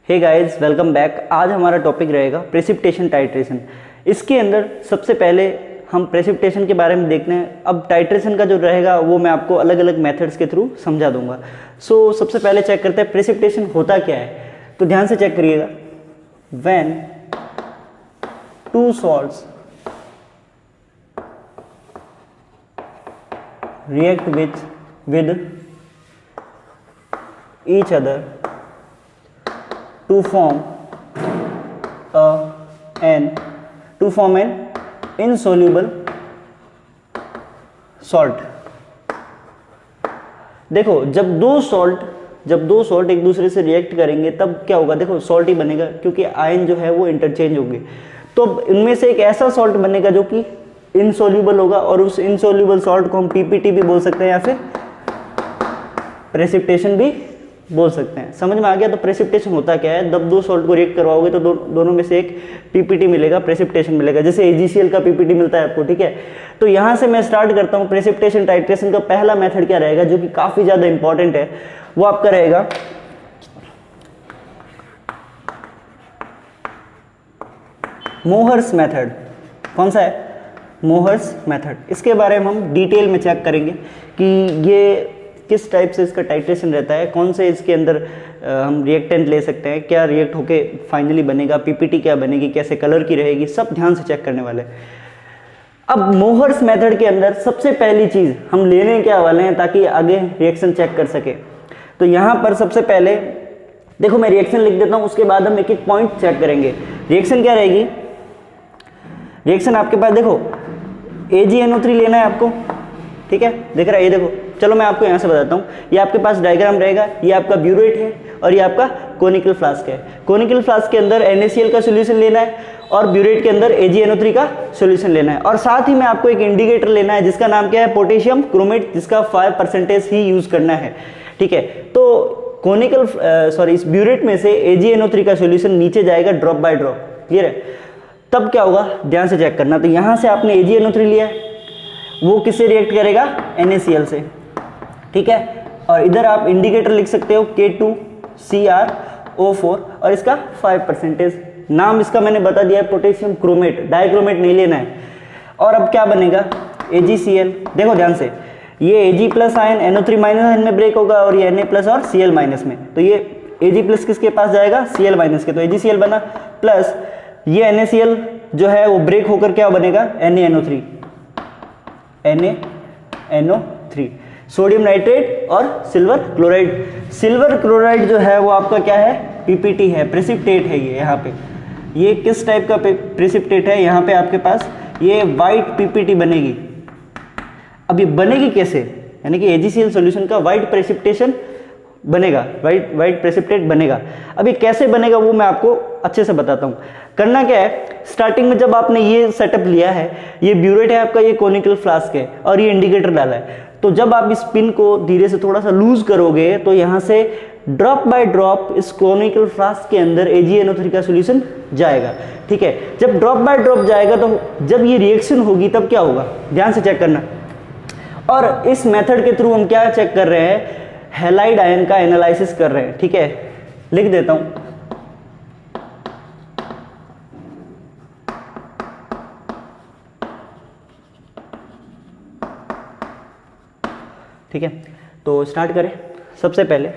Hey guys, welcome back. आज हमारा topic रहेगा प्रेसिपिटेशन टाइट्रेशन। इसके अंदर सबसे पहले हम प्रेसिपिटेशन के बारे में देखते हैं। अब टाइट्रेशन का जो रहेगा वो मैं आपको अलग अलग मेथड्स के थ्रू समझा दूंगा। सबसे पहले चेक करते हैं प्रेसिपिटेशन होता क्या है। तो ध्यान से चेक करिएगा। When two salts react with each other to form an insoluble salt। देखो, जब दो सॉल्ट एक दूसरे से रिएक्ट करेंगे तब क्या होगा। देखो, सॉल्ट ही बनेगा क्योंकि आयन जो है वो इंटरचेंज होंगे। तो इनमें से एक ऐसा सॉल्ट बनेगा जो कि इनसोल्यूबल होगा, और उस इनसोल्यूबल सॉल्ट को हम पीपीटी भी बोल सकते हैं या फिर प्रेसिपिटेशन भी बोल सकते हैं। समझ में आ गया। तो प्रेसिपिटेशन होता क्या है, जब दो सॉल्ट को रिएक्ट करवाओगे तो दोनों में से एक पीपीटी मिलेगा, प्रेसिपिटेशन मिलेगा। जैसे AgCl का पीपीटी मिलता है आपको, ठीक है। तो यहां से मैं स्टार्ट करता हूं। प्रेसिपिटेशन टाइट्रेशन का पहला मेथड क्या रहेगा जो कि काफी ज्यादा इंपॉर्टेंट है, वो आपका रहेगा मोहर्स मेथड। कौन सा है? Mohr's method. इसके बारे में हम डिटेल में चेक करेंगे कि ये किस टाइप से इसका टाइट्रेशन रहता है, कौन से इसके अंदर हम रिएक्टेंट ले सकते हैं, क्या रिएक्ट होके फाइनली बनेगा, पीपीटी क्या बनेगी, कैसे कलर की रहेगी, सब ध्यान से चेक करने वाले हैं। अब मोहर्स मेथड के अंदर सबसे पहली चीज हम लेने क्या वाले हैं ताकि आगे रिएक्शन चेक कर सके। तो यहाँ पर सबसे पहले देखो, मैं रिएक्शन लिख देता हूँ, उसके बाद हम एक एक पॉइंट चेक करेंगे। रिएक्शन क्या रहेगी? रिएक्शन आपके पास देखो AgNO3 लेना है आपको, ठीक है। दिख रहा है ये देखो। चलो मैं आपको यहाँ से बताता हूँ। ये आपके पास डायग्राम रहेगा। ये आपका ब्यूरेट है और ये आपका कोनिकल फ्लास्क है। कोनिकल फ्लास्क के अंदर NaCl का सोल्यूशन लेना है और ब्यूरेट के अंदर AgNO3 का सोल्यूशन लेना है। और साथ ही में आपको एक इंडिकेटर लेना है जिसका नाम क्या है? पोटेशियम क्रोमेट, जिसका 5% ही यूज करना है, ठीक है। तो इस ब्यूरेट में से AgNO3 का सोल्यूशन नीचे जाएगा ड्रॉप बाय ड्रॉप। क्लियर है? तब क्या होगा, ध्यान से चेक करना। तो यहां से आपने AgNO3 लिया है, वो किससे रिएक्ट करेगा? NaCl से, ठीक है। और इधर आप इंडिकेटर लिख सकते हो K2CrO4 और इसका 5%। नाम इसका मैंने बता दिया है, पोटेशियम क्रोमेट, डाइक्रोमेट नहीं लेना है। और अब क्या बनेगा? AgCl। देखो ध्यान से, ये Ag+ आयन NO3- आयन में ब्रेक होगा और ये Na+ और Cl- में। तो ये Ag+ किसके पास जाएगा? Cl- के। तो AgCl बना, प्लस ये NaCl जो है वो ब्रेक होकर क्या बनेगा? NaNO3। सोडियम नाइट्रेट और सिल्वर क्लोराइड। सिल्वर क्लोराइड जो है वो आपका क्या है? पीपीटी है, प्रेसिपिटेट है। ये यहाँ पे ये किस टाइप का प्रेसिपिटेट है? यहाँ पे आपके पास ये वाइट पीपीटी बनेगी। अब ये बनेगी कैसे? यानी कि AgCl सॉल्यूशन का वाइट प्रेसिपिटेशन बनेगा, वाइट प्रेसिपिटेट बनेगा। अब ये कैसे बनेगा वो मैं आपको अच्छे से बताता हूँ। करना क्या है, स्टार्टिंग में जब आपने ये सेटअप लिया है, ये ब्यूरेट है आपका, ये कोनिकल फ्लास्क है और ये इंडिकेटर डाला है। तो जब आप इस पिन को धीरे से थोड़ा सा लूज करोगे तो यहाँ से ड्रॉप बाय ड्रॉप इस कोनिकल फ्लास्क के अंदर AgNO3 का सोल्यूशन जाएगा, ठीक है। जब ड्रॉप बाय ड्रॉप जाएगा तो जब ये रिएक्शन होगी तब क्या होगा, ध्यान से चेक करना। और इस मेथड के थ्रू हम क्या चेक कर रहे हैं? हैलाइड आयन का एनालिसिस कर रहे हैं, ठीक है। लिख देता हूं, ठीक है। तो स्टार्ट करें। सबसे पहले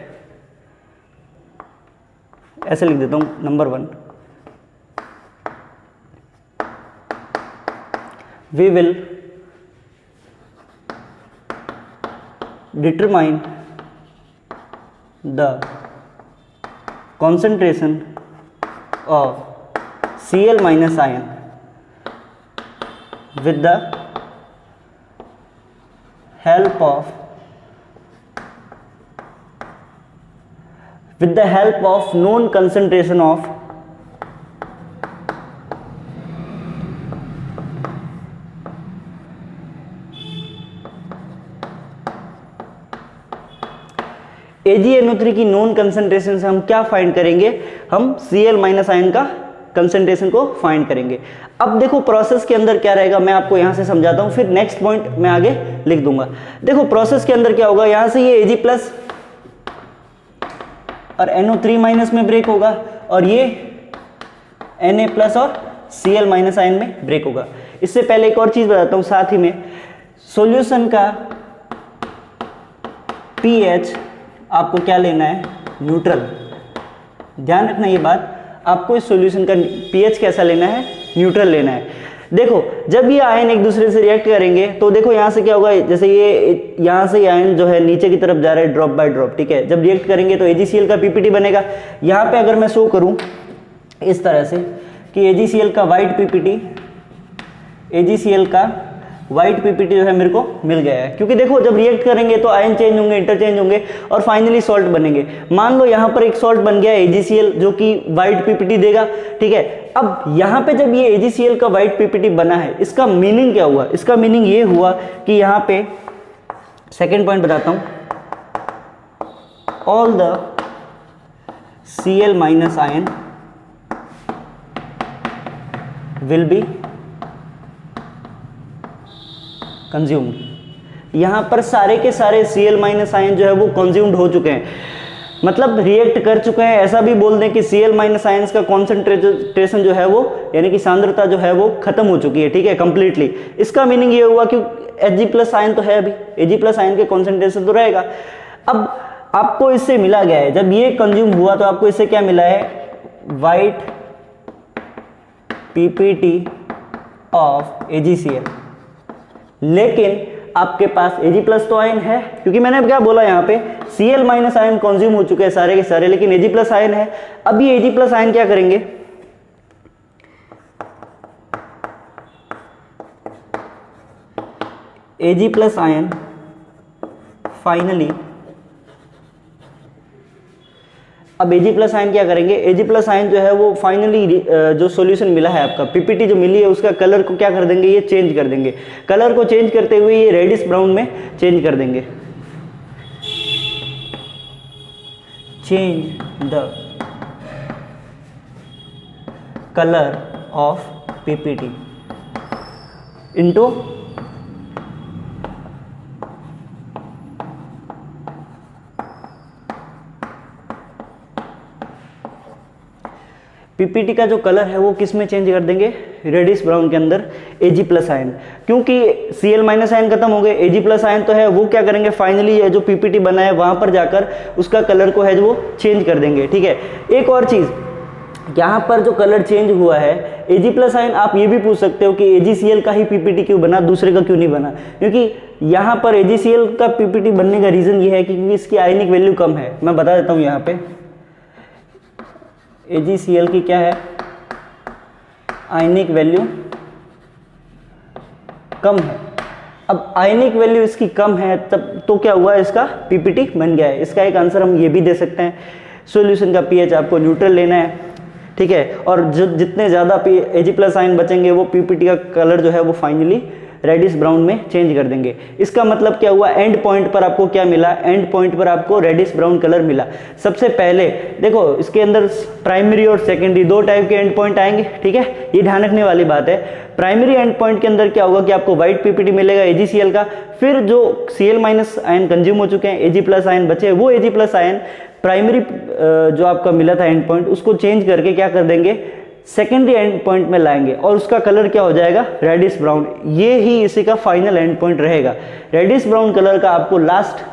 ऐसे लिख देता हूं, number 1, we will determine the concentration of Cl- ion with the help of known concentration of AgNO3 की नोन कंसंट्रेशन से हम क्या फाइंड करेंगे? हम Cl- आयन का कंसंट्रेशन को फाइंड करेंगे। अब देखो प्रोसेस के अंदर क्या रहेगा, मैं आपको यहां से समझाता हूं, फिर नेक्स्ट पॉइंट मैं आगे लिख दूंगा। देखो प्रोसेस के अंदर क्या होगा, यहां से ये Ag+ और NO3 माइनस में ब्रेक होगा, और ये Na+ और Cl माइनस आयन में ब्रेक होगा। इससे पहले एक और चीज बताता हूं साथ ही में, सॉल्यूशन का pH आपको क्या लेना है, न्यूट्रल। ध्यान रखना ये बात, आपको इस सॉल्यूशन का pH कैसा लेना है, न्यूट्रल लेना है। देखो जब ये आयन एक दूसरे से रिएक्ट करेंगे तो देखो यहाँ से क्या होगा, जैसे ये यहाँ से आयन जो है नीचे की तरफ जा रहा है ड्रॉप बाय ड्रॉप, ठीक है। जब रिएक्ट करेंगे तो AgCl का PPT बनेगा। यहाँ पे अगर मैं शो करूँ इस तरह से कि AgCl का वाइट PPT, AgCl का वाइट PPT जो है मेरे को मिल गया है, क्योंकि देखो जब रिएक्ट करेंगे तो आयन चेंज होंगे, इंटरचेंज होंगे और फाइनली सॉल्ट बनेंगे। मान लो यहाँ पर एक सॉल्ट बन गया AgCl जो कि वाइट PPT देगा, ठीक है। अब यहाँ पे जब ये AgCl का वाइट PPT बना है, इसका मीनिंग क्या हुआ, इसका मीनिंग ये हुआ कि यहाँ पे सेकेंड पॉइंट बताता हूँ, all the Cl minus ion will be consumed. यहाँ पर सारे के सारे Cl माइनस आयन जो है वो कंज्यूम्ड हो चुके हैं, मतलब रिएक्ट कर चुके हैं। ऐसा भी बोल दें कि Cl माइनस आयंस का कॉन्सेंट्रेशन जो है वो, यानी कि सांद्रता जो है वो खत्म हो चुकी है, ठीक है, कंप्लीटली। इसका मीनिंग ये हुआ कि Ag+ आयन तो है, अभी Ag+ आयन के कॉन्सेंट्रेशन तो रहेगा। अब आपको इससे मिला गया है, जब ये कंज्यूम हुआ तो आपको इससे क्या मिला है, वाइट PPT ऑफ AgCl। लेकिन आपके पास Ag+ तो आयन है, क्योंकि मैंने क्या बोला यहाँ पे Cl माइनस आयन कंज्यूम हो चुके हैं सारे के सारे, लेकिन Ag+ आयन है। अब ये Ag+ आयन क्या करेंगे, Ag+ आयन फाइनली, अब Ag+ आयन क्या करेंगे, Ag+ आयन जो है वो फाइनली जो सॉल्यूशन मिला है आपका PPT जो मिली है उसका कलर को क्या कर देंगे, ये चेंज कर देंगे। कलर को चेंज करते हुए ये रेडिश ब्राउन में चेंज कर देंगे। Change the colour of PPT into PPT का जो कलर है वो किस में चेंज कर देंगे, रेडिश ब्राउन के अंदर Ag+ आयन। क्योंकि Cl माइनस आयन खत्म हो गए, Ag+ आयन तो है, वो क्या करेंगे फाइनली जो PPT बना है वहां पर जाकर उसका कलर को है जो वो चेंज कर देंगे, ठीक है। एक और चीज, यहाँ पर जो कलर चेंज हुआ है Ag+ आयन, आप ये भी पूछ सकते हो कि AgCl का ही PPT क्यों बना, दूसरे का क्यों नहीं बना। क्योंकि यहाँ पर AgCl का PPT बनने का रीजन ये है कि इसकी आयनिक वैल्यू कम है। मैं बता देता हूँ, यहाँ पे AgCl की क्या है, आयनिक वैल्यू कम है। अब आयनिक वैल्यू इसकी कम है, तब तो क्या हुआ, इसका PPT बन गया है। इसका एक आंसर हम ये भी दे सकते हैं, सॉल्यूशन का pH आपको न्यूट्रल लेना है, ठीक है। और जो जितने ज़्यादा Ag+ आयन बचेंगे वो PPT का कलर जो है वो फाइनली रेडिश ब्राउन में चेंज कर देंगे। इसका मतलब क्या हुआ, एंड पॉइंट पर आपको क्या मिला, एंड पॉइंट पर आपको रेडिश ब्राउन कलर मिला। सबसे पहले देखो इसके अंदर प्राइमरी और सेकेंडरी दो टाइप के एंड पॉइंट आएंगे, ठीक है, ये ध्यान रखने वाली बात है। प्राइमरी एंड पॉइंट के अंदर क्या होगा कि आपको व्हाइट PPT मिलेगा AgCl का, फिर जो Cl माइनस आयन कंज्यूम हो चुके हैं, Ag+ आयन बचे, वो Ag+ आयन प्राइमरी जो आपका मिला था एंड पॉइंट उसको चेंज करके क्या कर देंगे, सेकेंडरी एंड पॉइंट में लाएंगे और उसका कलर क्या हो जाएगा, रेडिश ब्राउन। ये ही इसी का फाइनल एंड पॉइंट रहेगा। रेडिश ब्राउन कलर का आपको लास्ट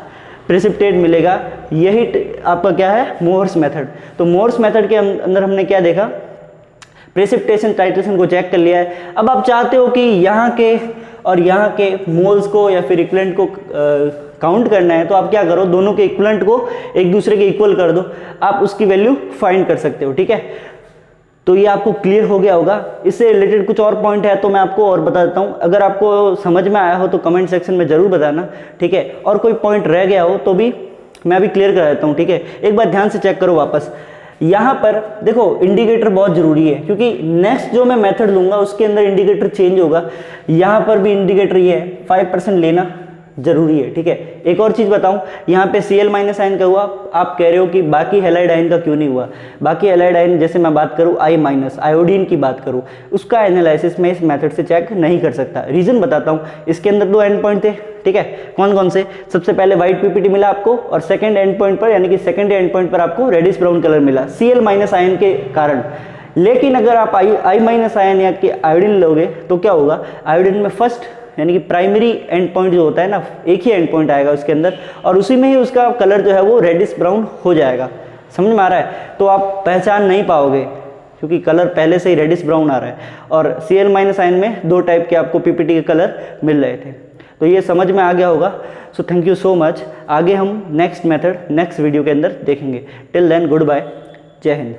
प्रेसिपिटेट मिलेगा। यही आपका क्या है, मोहर्स मेथड। तो मोहर्स मेथड के अंदर हमने क्या देखा, प्रेसिपिटेशन टाइट्रेशन को चेक कर लिया है। अब आप चाहते हो कि यहाँ के और यहाँ के मोल्स को या फिर इक्विवेलेंट को काउंट करना है, तो आप क्या करो, दोनों के इक्विवेलेंट को एक दूसरे के इक्वल कर दो, आप उसकी वैल्यू फाइंड कर सकते हो, ठीक है। तो ये आपको क्लियर हो गया होगा। इससे रिलेटेड कुछ और पॉइंट है तो मैं आपको और बता देता हूँ, अगर आपको समझ में आया हो तो कमेंट सेक्शन में जरूर बताना, ठीक है। और कोई पॉइंट रह गया हो तो भी मैं अभी क्लियर कर देता हूँ, ठीक है। एक बार ध्यान से चेक करो वापस। यहाँ पर देखो इंडिकेटर बहुत जरूरी है, क्योंकि नेक्स्ट जो मैं मेथड लूंगा उसके अंदर इंडिकेटर चेंज होगा। यहाँ पर भी इंडिकेटर ये है 5% लेना, जरूरी है, ठीक है। एक और चीज़ बताऊं, यहाँ पे Cl माइनस आयन का हुआ, आप कह रहे हो कि बाकी हैलाइड आयन का क्यों नहीं हुआ। बाकी हैलाइड आयन जैसे मैं बात करूँ I माइनस, आयोडीन की बात करूँ, उसका एनालिसिस मैं इस मेथड से चेक नहीं कर सकता। रीज़न बताता हूँ, इसके अंदर 2 एंड पॉइंट थे, ठीक है। कौन कौन से? सबसे पहले व्हाइट पीपीटी मिला आपको, और सेकेंड एंड पॉइंट पर यानी कि सेकेंडरी एंड पॉइंट पर आपको रेडिश ब्राउन कलर मिला Cl माइनस आयन के कारण। लेकिन अगर आप I माइनस आयन या कि आयोडीन लोगे तो क्या होगा, आयोडीन में फर्स्ट यानी कि प्राइमरी एंड पॉइंट जो होता है ना, एक ही एंड पॉइंट आएगा उसके अंदर, और उसी में ही उसका कलर जो है वो रेडिश ब्राउन हो जाएगा। समझ में आ रहा है? तो आप पहचान नहीं पाओगे क्योंकि कलर पहले से ही रेडिश ब्राउन आ रहा है। और Cl माइनस आयन में 2 टाइप के आपको पीपीटी के कलर मिल रहे थे। तो ये समझ में आ गया होगा। So thank you so much. आगे हम नेक्स्ट मेथड नेक्स्ट वीडियो के अंदर देखेंगे। टिल देन गुड बाय, जय हिंद।